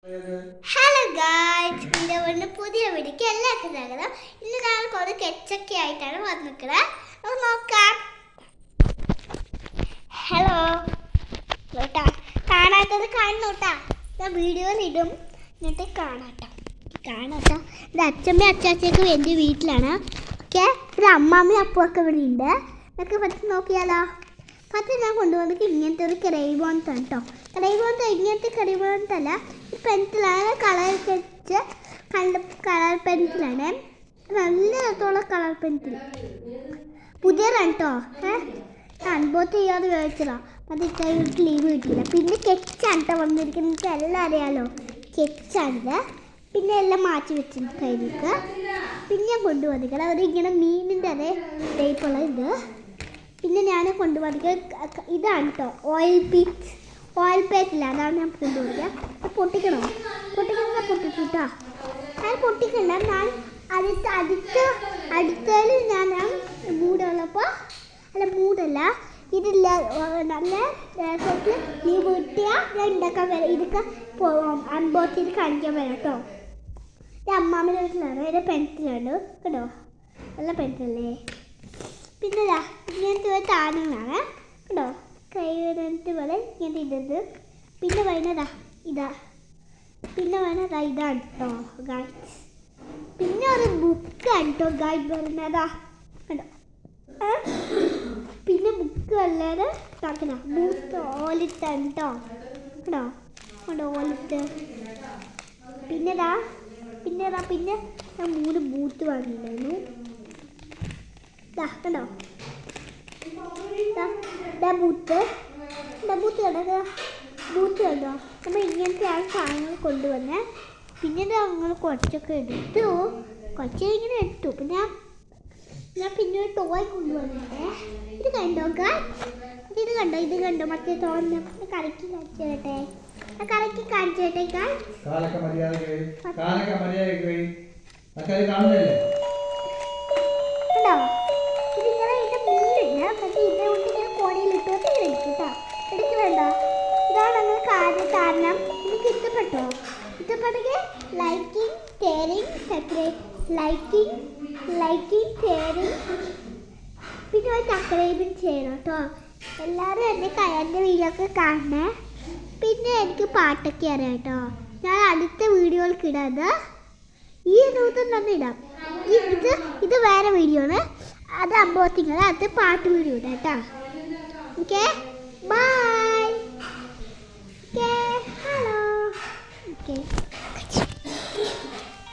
Hello guys, എൻ്റെ പുതിയ വീഡിയോക്ക് എല്ലാവർക്കും സ്വാഗതം. ഇന്ന് ഞാൻ കുറേ കെച്ചൊക്കെ ആയിട്ടാണ് വന്നിരിക്കുന്നത്. നമുക്ക് നോക്കാം. ഹലോ കേട്ടാ, കാണാത്തത് കാണുന്നോട്ടാ, ഞാൻ വീഡിയോയിൽ ഇടും, എന്നിട്ട് കാണാട്ടോ. ഇത് അച്ഛമ്മയും അച്ചാച്ചയൊക്കെ എൻ്റെ വീട്ടിലാണ്. ഓക്കെ, ഒരു അമ്മാമ്മയും അപ്പുമൊക്കെ ഇവിടെ ഉണ്ട്. നമുക്ക് പറ്റി നോക്കിയാലോ. പറ്റി ഞാൻ കൊണ്ടുവന്നിട്ട് ഇങ്ങനത്തെ ഒരു ക്രൈബോൺസ് ആണ് കേട്ടോ. ക്രൈബോൺസ് ഇങ്ങനത്തെ ക്രൈബോൺസല്ല, പെൻസിലാണ്. കളർ പെൻസിലാണ്, നല്ല രസമുള്ള കളർ പെൻസിൽ. പുതിയതാണ് കേട്ടോ. അൺബോക്സ് ചെയ്യാതെ മേടിച്ചതാണ്. അത് ഇത്രയും ലീവ് കിട്ടിയില്ല. പിന്നെ കെച്ചാണ് കേട്ടോ വന്നിരിക്കുന്നത്. എനിക്ക് എല്ലാം അറിയാമല്ലോ, കെച്ചാണിത്. പിന്നെ എല്ലാം മാറ്റി വെച്ചിട്ടുണ്ട് കയ്യിലേക്ക്. പിന്നെ കൊണ്ടുവന്നിരിക്കണം അവരിങ്ങനെ മീനിൻ്റെ അതേ ടൈപ്പുള്ള ഇത്. പിന്നെ ഞാൻ കൊണ്ടുവന്നിരിക്കുക ഇതാണ് കേട്ടോ, ഓയിൽ പേറ്റില്ല, അതാണ് ഞാൻ കൊണ്ടുവരിക. പൊട്ടിക്കണോ? പൊട്ടിച്ചിട്ടാ ഞാൻ പൊട്ടിക്കണ്ട. ഞാൻ അടുത്തതിൽ ഞാൻ മൂടുള്ളപ്പോൾ മൂടല്ല ഇതില്ല, നല്ല രസത്തിൽ നീ വീട്ടിയാൽ ഞാൻ ഉണ്ടാക്കാൻ വരാം. ഇതൊക്കെ അൺബോക്സ് ചെയ്ത് കാണിക്കാൻ വരാം കേട്ടോ. ഇത് അമ്മാമ്മയുടെ വീട്ടിലാണ്. അതിൻ്റെ പെൻസിലാണ് കേട്ടോ, നല്ല പെൻസിലല്ലേ. പിന്നെ ഇങ്ങനത്തെ ഒരു സാധനങ്ങളാണ് കേട്ടോ, കൈ പോലെ ഇങ്ങനത്തെ ഇടത്. പിന്നെ വരുന്നതാ ഇതാണ് കേട്ടോ ഗായ്സ്. പിന്നെ ഒരു ബുക്കാണ് കേട്ടോ ഗായ്സ് വരുന്നതാ കേട്ടോ. പിന്നെ ബുക്ക് അല്ലാതെ ബൂത്ത് ഓലിത്താണ് കേട്ടോ കേട്ടോ ഓലിത്ത്. പിന്നെ ഞാൻ 3 ബൂത്ത് വാങ്ങിയിട്ടുണ്ടായിരുന്നു കണ്ടോ. ബൂത്ത് കണ്ടോ. നമ്മൾ ഇങ്ങനത്തെയാണ് സാധനങ്ങൾ കൊണ്ടുവന്നത്. പിന്നെ ഞങ്ങൾ കുറച്ചൊക്കെ എടുത്തു, ഇങ്ങനെ എടുത്തു. പിന്നെ ഞാൻ പിന്നെ ഒരു ടോയ് കൊണ്ടുവന്നിട്ടേ. ഇത് കണ്ടോ ഇത് കണ്ടോ മറ്റേ തോന്നുന്നു. കറക്കി കാണിച്ചു തരട്ടെ, കണ്ടോ. ഇതിങ്ങനെ ഇതിൻ്റെ മുന്നില്ല, പക്ഷേ ഇതിൻ്റെ ഉള്ളിൽ കോണിയിലിട്ട് എടുക്കട്ടോ. വേണ്ട. ഇതാണ് അങ്ങനെ കാരണം. എനിക്ക് ഇഷ്ടപ്പെട്ടോ? ഇഷ്ടപ്പെട്ടെങ്കിൽ liking, sharing, subscribe. Liking sharing പിന്നെ ഒരു സബ്സ്ക്രൈബും ചെയ്യണം കേട്ടോ. എല്ലാവരും എൻ്റെ വീഡിയോ ഒക്കെ കാണണേ. പിന്നെ എനിക്ക് പാട്ടൊക്കെ അറിയാം കേട്ടോ. ഞാൻ അടുത്ത വീഡിയോകൾക്ക് ഇടാം. ഈ ദിവസം തന്നെ ഇടാം. ഇത് വേറെ വീഡിയോ ആണ്, അത് അമ്പോത്തിങ്ങൾ, അത് പാട്ട് വീഡിയോ ഇടാം കേട്ടോ. Okay, bye. Okay, hello. Okay.